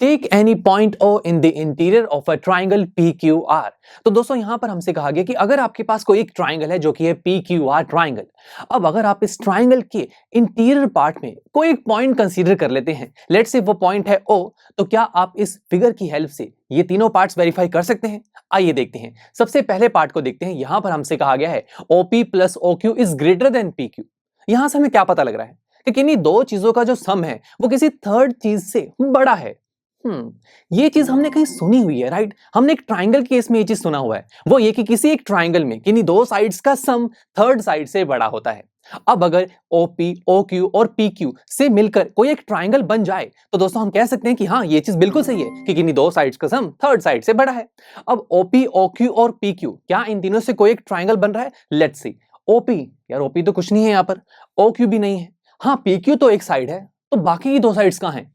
Take any point O in the interior of a triangle PQR। तो दोस्तों यहां पर हमसे कहा गया कि अगर आपके पास कोई एक ट्राइंगल है जो कि है PQR ट्राइंगल, अब अगर आप इस ट्राइंगल के इंटीरियर पार्ट में कोई एक पॉइंट कंसीडर कर लेते हैं, लेट्स से वो पॉइंट है O, तो क्या आप इस फिगर की हेल्प से ये तीनों पार्ट्स वेरीफाई कर सकते हैं? आइए देखते हैं। सबसे पहले पार्ट को देखते हैं। यहां पर हमसे कहा गया है OP plus OQ is greater than PQ। यहां से हमें क्या पता लग रहा है कि किन्हीं दो चीजों का जो सम है वो किसी थर्ड चीज से बड़ा है। ये चीज हमने कहीं सुनी हुई है, राइट? हमने एक ट्राइंगल केस में ये चीज सुना हुआ है, वो ये कि किसी एक ट्राइंगल में किन्हीं दो साइड्स का सम थर्ड साइड से बड़ा होता है। अब अगर OP, OQ और PQ से मिलकर कोई एक ट्राइंगल बन जाए तो दोस्तों हम कह सकते हैं कि हाँ, ये चीज बिल्कुल सही है कि किन्हीं दो साइड्स का सम थर्ड साइड से बड़ा है। अब OP, OQ और PQ, क्या इन तीनों से कोई एक ट्राइंगल बन रहा है? Let's see. OP, यार OP तो कुछ नहीं है यहाँ पर, OQ भी नहीं है, हाँ PQ तो एक साइड है, तो बाकी की दो साइड्स कहाँ हैं?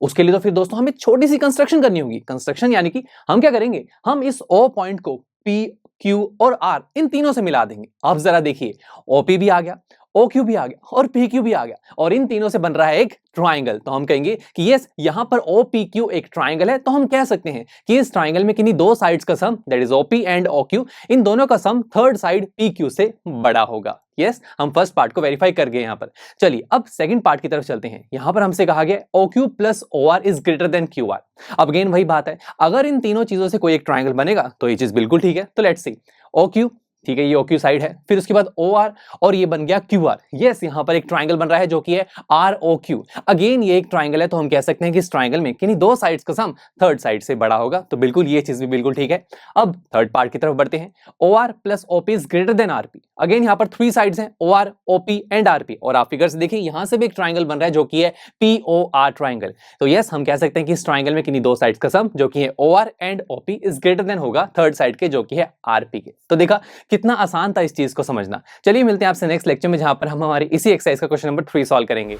उसके लिए तो फिर दोस्तों हमें छोटी सी कंस्ट्रक्शन करनी होगी। कंस्ट्रक्शन यानी कि हम क्या करेंगे, हम इस O पॉइंट को P, Q और R इन तीनों से मिला देंगे। अब जरा देखिए, OP भी आ गया, OQ भी आ गया और PQ भी आ गया और इन तीनों से बन रहा है एक ट्राइंगल। तो हम कहेंगे कि यस, यहां पर OPQ एक ट्राइंगल है, तो हम कह सकते हैं कि इस ट्राइंगल में किन्हीं दो साइड्स का sum, that is OP and OQ, इन दोनों का सम थर्ड साइड PQ से बड़ा होगा। यस, हम फर्स्ट पार्ट को वेरीफाई कर गए यहां पर। चलिए अब सेकंड पार्ट की तरफ चलते हैं। यहां पर हमसे कहा गया OQ plus OR is greater than QR। अब अगेन वही बात है, अगर इन तीनों चीजों से कोई एक ट्राइंगल बनेगा तो ये चीज बिल्कुल ठीक है। तो लेट्स सी, OQ, ठीक है, ये OQ साइड है, फिर उसके बाद OR और ये बन गया QR। यस, यहां पर एक ट्राइंगल बन रहा है जो कि है ROQ। अगेन ये एक ट्राइंगल है, तो हम कह सकते हैं कि इस ट्राइंगल में किन्हीं दो साइड्स का सम थर्ड साइड से बड़ा होगा। तो बिल्कुल ये चीज भी बिल्कुल ठीक है। अब थर्ड पार्ट की तरफ बढ़ते हैं। OR plus OP is greater than RP। Again यहां पर थ्री साइड्स हैं, OR, OP एंड RP, और आप फिगर से देखिए यहां से भी एक ट्राइंगल बन रहा है जो कि है POR ट्राइंगल। तो यस, हम कह सकते हैं कि इस ट्राइंगल में किन्हीं दो साइड्स का सम जो कि है OR and OP is greater than होगा थर्ड साइड के जो कि है RP के। तो देखा कितना आसान था इस चीज को समझना। चलिए मिलते हैं आपसे नेक्स्ट लेक्चर में, जहां पर हम हमारी इसी एक्सरसाइज का क्वेश्चन नंबर 3 सॉल्व करेंगे।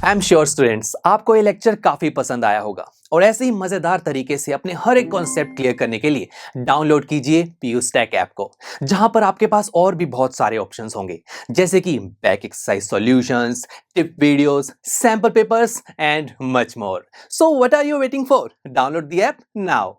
आई एम श्योर स्टूडेंट्स, आपको ये लेक्चर काफी पसंद आया होगा और ऐसे ही मजेदार तरीके से अपने हर एक कॉन्सेप्ट क्लियर करने के लिए डाउनलोड कीजिए PU Stack ऐप को, जहां पर आपके पास और भी बहुत सारे ऑप्शंस होंगे, जैसे कि back exercise solutions, tip videos, sample papers and much more. So what are you waiting for? Download the app now.